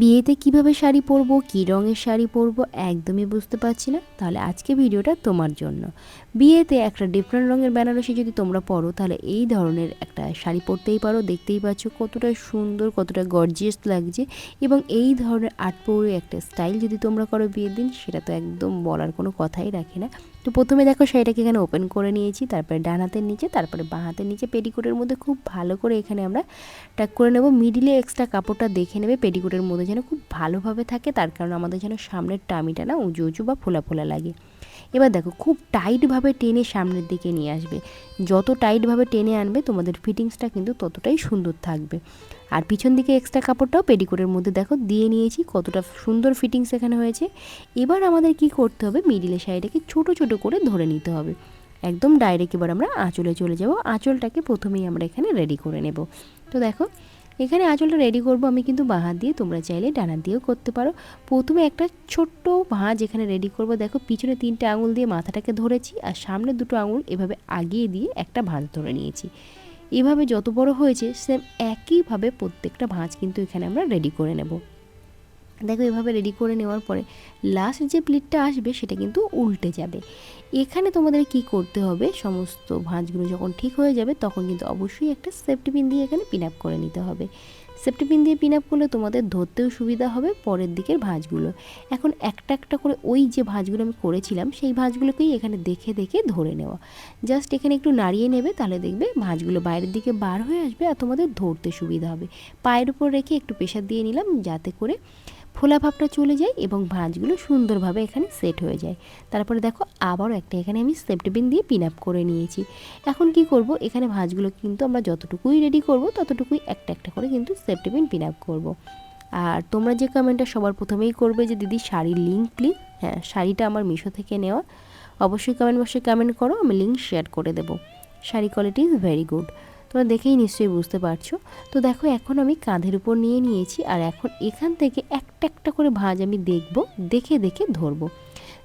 বিয়েতে কিভাবে শাড়ি পরবো, কী রঙের শাড়ি পরবো একদমই বুঝতে পারছি না, তাহলে আজকে ভিডিওটা তোমার জন্য। বিয়েতে একটা ডিফারেন্ট রঙের বেনারসি যদি তোমরা পরো তাহলে এই ধরনের একটা শাড়ি পরতেই পারো। দেখতেই পাচ্ছ কতটা সুন্দর, কতটা গর্জিয়াস লাগছে। এবং এই ধরনের আটপৌরে একটা স্টাইল যদি তোমরা করো বিয়ের দিন, সেটা তো একদম বলার কোনো কথাই রাখে না। তো প্রথমে দেখো শাড়িটাকে এখানে ওপেন করে নিয়েছি, তারপরে ডান হাতের নিচে, তারপরে বাঁ হাতের নিচে পেটিকোটের মধ্যে খুব ভালো করে এখানে আমরা টাক করে নেব। মিডিলে এক্সট্রা কাপড়টা দেখে নেবে পেটিকোটের মধ্যে যেন খুব ভালোভাবে থাকে, তার কারণ আমাদের যেন সামনের টামিটা না উঁচু উঁচু বা ফোলা ফোলা লাগে। এবার দেখো খুব টাইটভাবে টেনে সামনের দিকে নিয়ে আসবে। যত টাইটভাবে টেনে আনবে তোমাদের ফিটিংসটা কিন্তু ততটাই সুন্দর থাকবে। আর পিছন দিকে এক্সট্রা কাপড়টাও পেটিকোটের মধ্যে দেখো দিয়ে নিয়েছি, কতটা সুন্দর ফিটিংস এখানে হয়েছে। এবার আমাদের কি করতে হবে, মিডিলের শাড়িটাকে ছোট ছোট করে ধরে নিতে হবে। একদম ডাইরেক্ট এবার আমরা আঁচলে চলে যাব। আঁচলটাকে প্রথমেই আমরা এখানে রেডি করে নেব। তো দেখো এখানে আঁচলটা রেডি করব আমি কিন্তু বাঁ হাত দিয়ে, তোমরা চাইলে ডান হাত দিয়েও করতে পারো। প্রথমে একটা ছোট্ট ভাঁজ এখানে রেডি করব। দেখো পিছনে 3টে আঙুল দিয়ে মাথাটাকে ধরেছি, আর সামনে 2টো আঙুল এভাবে আগিয়ে দিয়ে একটা ভাঁজ ধরে নিয়েছি। এভাবে যত বড় হয়েছে সেম একইভাবে প্রত্যেকটা ভাঁজ কিন্তু এখানে আমরা রেডি করে নেব। দেখো এভাবে রেডি করে নেওয়ার পরে লাস্ট যে প্লিটটা আসবে সেটা কিন্তু উল্টে যাবে। এখানে তোমাদের কি করতে হবে, সমস্ত ভাঁজগুলো যখন ঠিক হয়ে যাবে তখন কিন্তু অবশ্যই একটা সেফটি পিন দিয়ে এখানে পিন আপ করে নিতে হবে। সেফটি পিন দিয়ে পিন আপ করলে তোমাদের ধরতেও সুবিধা হবে পরের দিকের ভাঁজগুলো। এখন একটা একটা করে ওই যে ভাঁজগুলো আমি করেছিলাম সেই ভাঁজগুলোকেই এখানে দেখে দেখে ধরে নেওয়া। জাস্ট এখানে একটু নাড়িয়ে নেবে, তাহলে দেখবে ভাঁজগুলো বাইরের দিকে বার হয়ে আসবে আর তোমাদের ধরতে সুবিধা হবে। পায়ের উপর রেখে একটু প্রেশার দিয়ে নিলাম যাতে করে ফোলা ভাবটা চলে যায় এবং ভাঁজগুলো সুন্দরভাবে এখানে সেট হয়ে যায়। তারপরে দেখো আবারও একটা এখানে আমি সেফটি পিন দিয়ে পিন আপ করে নিয়েছি। এখন কি করব, এখানে ভাঁজগুলো কিন্তু আমরা যতটুকুই রেডি করব ততটুকুই একটা একটা করে কিন্তু সেফটি পিন পিন আপ করব। আর তোমরা যে কমেন্টটা সবার প্রথমেই করবে যে দিদি শাড়ির লিঙ্ক প্লিজ, হ্যাঁ শাড়িটা আমার মিশো থেকে নেওয়া, অবশ্যই কমেন্ট বক্সে কমেন্ট করো, আমি লিঙ্ক শেয়ার করে দেবো। Sari quality is very good, তোমরা দেখেই নিশ্চয়ই বুঝতে পারছো। তো দেখো এখন আমি কাঁধের উপর নিয়ে নিয়েছি, আর এখন এখান থেকে একটা একটা করে ভাঁজ আমি দেখব, দেখে দেখে ধরবো।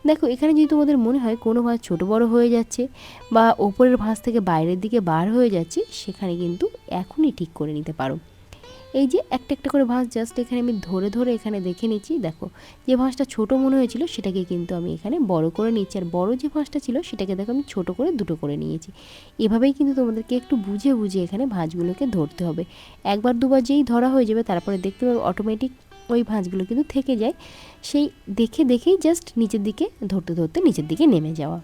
দেখো এখানে যদি তোমাদের মনে হয় কোনো ভাঁজ ছোটো বড় হয়ে যাচ্ছে বা ওপরের ভাঁজ থেকে বাইরের দিকে বার হয়ে যাচ্ছে, সেখানে কিন্তু এখনই ঠিক করে নিতে পারো। এই যে একটা একটা করে ভাঁজ জাস্ট এখানে আমি ধরে ধরে এখানে দেখে নিচ্ছি। দেখো যে ভাঁজটা ছোট মনে হয়েছিল সেটাকে কিন্তু আমি এখানে বড় করে নিচ্ছি, আর বড় যে ভাঁজটা ছিল সেটাকে দেখো আমি ছোট করে 2টো করে নিয়েছি। এভাবেই কিন্তু তোমাদেরকে একটু বুঝে বুঝে এখানে ভাঁজগুলোকে ধরতে হবে। একবার দুবার যেই ধরা হয়ে যাবে তারপরে দেখতে পাবে অটোমেটিক ওই ভাঁজগুলো কিন্তু থেকে যায়। সেই দেখে দেখেই জাস্ট নিচের দিকে ধরতে ধরতে নিচের দিকে নেমে যাওয়া।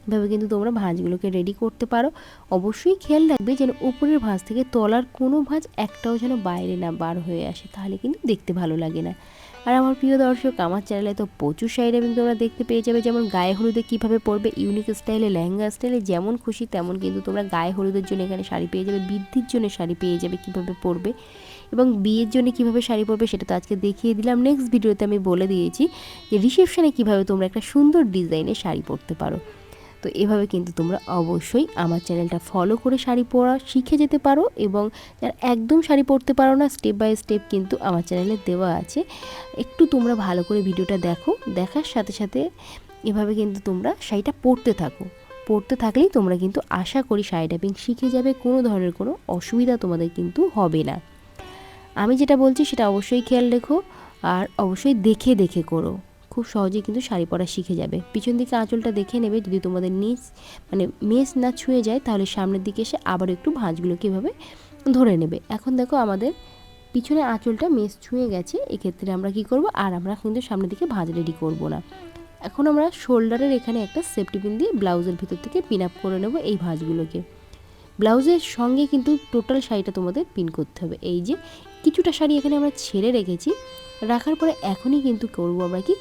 এভাবে কিন্তু তোমরা ভাঁজগুলোকে রেডি করতে পারো। অবশ্যই খেয়াল রাখবে যেন উপরের ভাঁজ থেকে তলার কোনো ভাঁজ একটাও যেন বাইরে না বার হয়ে আসে, তাহলে কিন্তু দেখতে ভালো লাগে না। আর আমার প্রিয় দর্শক, আমার চ্যানেলে তো প্রচুর শাড়ি এবং তোমরা দেখতে পেয়ে যাবে, যেমন গায়ে হলুদে কীভাবে পরবে, ইউনিক স্টাইলে, লেহেঙ্গা স্টাইলে, যেমন খুশি তেমন কিন্তু তোমরা গায়ে হলুদের জন্য এখানে শাড়ি পেয়ে যাবে, বৃদ্ধির জন্য শাড়ি পেয়ে যাবে কীভাবে পরবে, এবং বিয়ের জন্য কীভাবে শাড়ি পরবে সেটা তো আজকে দেখিয়ে দিলাম। নেক্সট ভিডিওতে আমি বলে দিয়েছি যে রিসেপশনে কীভাবে তোমরা একটা সুন্দর ডিজাইনের শাড়ি পরতে পারো। তো এভাবে কিন্তু তোমরা অবশ্যই আমার চ্যানেলটা ফলো করে শাড়ি পরা শিখে যেতে পারো, এবং যারা একদম শাড়ি পরতে পারো না, স্টেপ বাই স্টেপ কিন্তু আমার চ্যানেলে দেওয়া আছে। একটু তোমরা ভালো করে ভিডিওটা দেখো, দেখার সাথে সাথে এভাবে কিন্তু তোমরা শাড়িটা পরতে থাকো। পরতে থাকলেই তোমরা কিন্তু আশা করি শাড়ি টাইপিং শিখে যাবে, কোনো ধরনের কোনো অসুবিধা তোমাদের কিন্তু হবে না। আমি যেটা বলছি সেটা অবশ্যই খেয়াল রেখো, আর অবশ্যই দেখে দেখে করো। খুব সহজেই কিন্তু শাড়ি পরা শিখে যাবে। পিছন দিকে আঁচলটা দেখে নেবে, যদি তোমাদের নিচ মানে মেস না ছুঁয়ে যায় তাহলে সামনের দিকে এসে আবার একটু ভাঁজগুলোকে এভাবে ধরে নেবে। এখন দেখো আমাদের পিছনে আঁচলটা মেস ছুঁয়ে গেছে, এক্ষেত্রে আমরা কি করব, আর আমরা কিন্তু সামনের দিকে ভাঁজ রেডি করব না। এখন আমরা শোল্ডারের এখানে একটা সেফটি পিন দিয়ে ব্লাউজের ভিতর থেকে পিন আপ করে নেব এই ভাঁজগুলোকে। ব্লাউজের সঙ্গে কিন্তু টোটাল শাড়িটা তোমাদের পিন করতে হবে। এই যে কিছুটা শাড়ি এখানে আমরা ছেড়ে রেখেছি, রাখার পরে এখনই কিন্তু করবো আমরা কি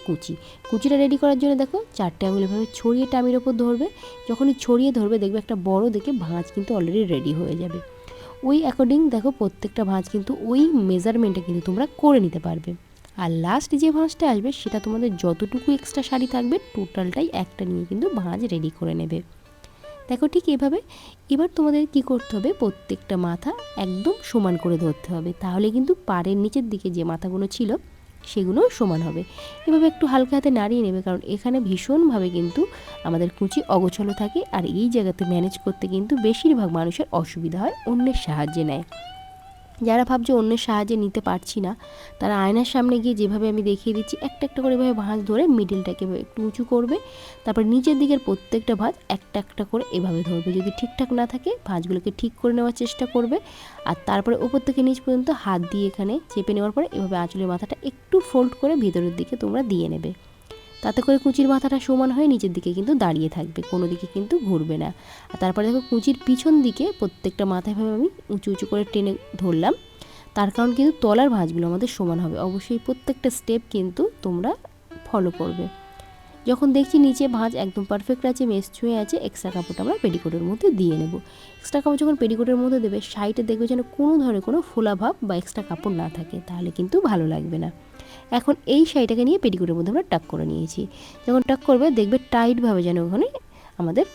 কুচিটা রেডি করার জন্য দেখো 4টে আঙুল এভাবে ছড়িয়ে টামির ওপর ধরবে। যখনই ছড়িয়ে ধরবে দেখবে একটা বড় দেখে ভাঁজ কিন্তু অলরেডি রেডি হয়ে যাবে। ওই অ্যাকর্ডিং দেখো প্রত্যেকটা ভাঁজ কিন্তু ওই মেজারমেন্টে কিন্তু তোমরা করে নিতে পারবে। আর লাস্ট যে ভাঁজটা আসবে সেটা তোমাদের যতটুকু এক্সট্রা শাড়ি থাকবে টোটালটাই একটা নিয়ে কিন্তু ভাঁজ রেডি করে নেবে। দেখো ঠিক এভাবে। এবার তোমাদের কি করতে হবে, প্রত্যেকটা মাথা একদম সমান করে ধরতে হবে, তাহলে কিন্তু পাড়ের নিচের দিকে যে মাথাগুলো ছিল সেগুলোও সমান হবে। এভাবে একটু হালকা হাতে নাড়িয়ে নেবে, কারণ এখানে ভীষণভাবে কিন্তু আমাদের কুচি অগোছালো থাকে, আর এই জায়গাতে ম্যানেজ করতে কিন্তু বেশিরভাগ মানুষের অসুবিধা হয়, অন্যের সাহায্যে নেয়। যারা ভাবছে অন্যের সাহায্যে নিতে পারছি না, তারা আয়নার সামনে গিয়ে যেভাবে আমি দেখিয়ে দিচ্ছি একটা একটা করে এভাবে ভাঁজ ধরে মিডিলটাকে একটু উঁচু করবে, তারপর নিচের দিকের প্রত্যেকটা ভাঁজ একটা একটা করে এভাবে ধরবে। যদি ঠিকঠাক না থাকে ভাঁজগুলোকে ঠিক করে নেওয়ার চেষ্টা করবে, আর তারপরে উপর থেকে নিচ পর্যন্ত হাত দিয়ে এখানে চেপে নেওয়ার পরে এভাবে আঁচলের মাথাটা একটু ফোল্ড করে ভিতরের দিকে তোমরা দিয়ে নেবে। তাতে করে কুঁচির মাথাটা সমান হয়ে নিচের দিকে কিন্তু দাঁড়িয়ে থাকবে, কোনো দিকে কিন্তু ঘুরবে না। আর তারপরে দেখো কুঁচির পিছন দিকে প্রত্যেকটা মাথায় ভাবে আমি উঁচু উঁচু করে টেনে ধরলাম, তার কারণ কিন্তু তলার ভাঁজগুলো আমাদের সমান হবে। অবশ্যই প্রত্যেকটা স্টেপ কিন্তু তোমরা ফলো করবে। যখন দেখছি নিচে ভাঁজ একদম পারফেক্ট আছে, মেস ছুঁয়ে আছে, এক্সট্রা কাপড়টা আমরা পেটিকোটের মধ্যে দিয়ে নেব। এক্সট্রা কাপড় যখন পেটিকোটের মধ্যে দেবে সাইডে দেখবে যেন কোনো ধরনের কোনো ফোলা ভাব বা এক্সট্রা কাপড় না থাকে, তাহলে কিন্তু ভালো লাগবে না। এখন এই শাড়িটাকে নিয়ে পেটিকোটের মধ্যে আমরা টাক করে নিয়েছি। যখন টাক করবে দেখবে টাইটভাবে যেন ওখানে আমাদের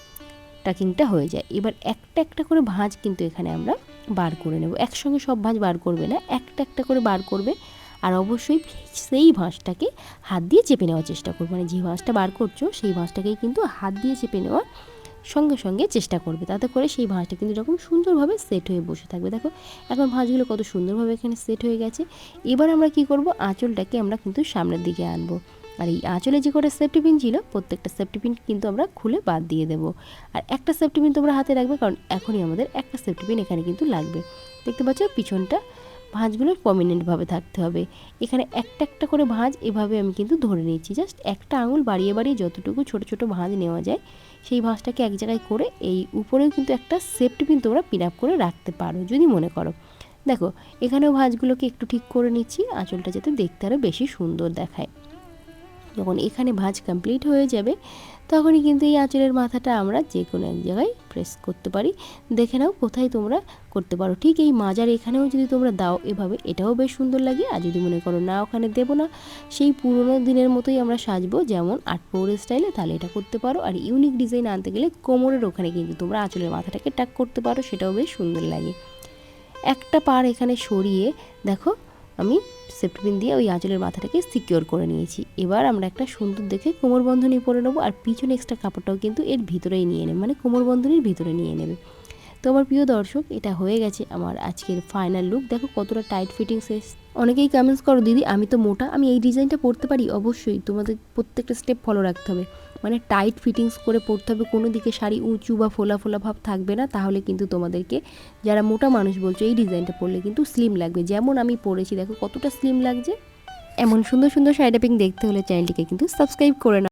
টাকিংটা হয়ে যায়। এবার একটা একটা করে ভাঁজ কিন্তু এখানে আমরা বার করে নেব। একসঙ্গে সব ভাঁজ বার করবে না, একটা একটা করে বার করবে। আর অবশ্যই সেই ভাঁজটাকে হাত দিয়ে চেপে নেওয়ার চেষ্টা করবে, মানে যে ভাঁজটা বার করছো সেই ভাঁজটাকেই কিন্তু হাত দিয়ে চেপে নেওয়ার সঙ্গে সঙ্গে চেষ্টা করবে, তাতে করে সেই ভাঁজটা কিন্তু এরকম সুন্দরভাবে সেট হয়ে বসে থাকবে। দেখো এখন ভাঁজগুলো কত সুন্দরভাবে এখানে সেট হয়ে গেছে। এবার আমরা কি করব, আঁচলটাকে আমরা কিন্তু সামনের দিকে আনবো। আর এই আঁচলে যে কটা সেফটি পিন ছিল প্রত্যেকটা সেফটি পিন কিন্তু আমরা খুলে বাদ দিয়ে দেবো। আর একটা সেফটি পিন তোমরা হাতে রাখবে, কারণ এখনই আমাদের একটা সেফটি পিন এখানে কিন্তু লাগবে। দেখতে পাচ্ছ পিছনটা ভাঁজগুলো প্রমিনেন্টভাবে থাকতে হবে। এখানে একটা একটা করে ভাঁজ এভাবে আমি কিন্তু ধরে নিয়েছি, জাস্ট একটা আঙুল বাড়িয়ে বাড়িয়ে যতটুকু ছোট ছোট ভাঁজ নেওয়া যায় সেই ভাঁজটাকে এক জায়গায় করে এই উপরেও কিন্তু একটা সেফটি পিন তোমরা পিন আপ করে রাখতে পারো যদি মনে করো। দেখো এখানেও ভাঁজগুলোকে একটু ঠিক করে নিচ্ছি, আঁচলটা যাতে দেখতে আরও বেশি সুন্দর দেখায়। যখন এখানে ভাঁজ কমপ্লিট হয়ে যাবে তখনই কিন্তু এই আঁচলের মাথাটা আমরা যে কোনো এক জায়গায় প্রেস করতে পারি। দেখে নাও কোথায় তোমরা করতে পারো। ঠিক এই মাজার এখানেও যদি তোমরা দাও এভাবে, এটাও বেশ সুন্দর লাগে। আর যদি মনে করো না ওখানে দেবো না, সেই পুরোনো দিনের মতোই আমরা সাজবো যেমন আর্টপৌরের স্টাইলে, তাহলে এটা করতে পারো। আর ইউনিক ডিজাইন আনতে গেলে কোমরের ওখানে কিন্তু তোমরা আঁচলের মাথাটাকে টাক করতে পারো, সেটাও বেশ সুন্দর লাগে। একটা পার এখানে সরিয়ে দেখো আমি সেফটি পিন দিয়ে ওই আঁচলের মাথাটাকে সিকিওর করে নিয়েছি। এবার আমরা একটা সুন্দর দেখে কোমর বন্ধনী পরে নেবো, আর পিছনে এক্সট্রা কাপড়টাও কিন্তু এর ভিতরেই নিয়ে নেবে, মানে কোমর বন্ধনীর ভিতরে নিয়ে নেবে। তো আমার প্রিয় দর্শক, এটা হয়ে গেছে আমার আজকের ফাইনাল লুক। দেখো কতটা টাইট ফিটিংস এসে। অনেকেই কমেন্টস করো দিদি আমি তো মোটা, আমি এই ডিজাইনটা পরতে পারি? অবশ্যই তোমাদের প্রত্যেকটা স্টেপ ফলো রাখতে হবে, মানে টাইট ফিটিংস করে পরতে হবে, কোনো দিকে শাড়ি উঁচু বা ফোলা ফোলা ভাব থাকবে না, তাহলে কিন্তু তোমাদেরকে যারা মোটা মানুষ বলছো এই ডিজাইনটা পরলে কিন্তু স্লিম লাগবে। যেমন আমি পরেছি দেখো কতটা স্লিম লাগছে। এমন সুন্দর সুন্দর শাড়ি টাইপিং দেখতে হলে চ্যানেলটিকে কিন্তু সাবস্ক্রাইব করে নাও।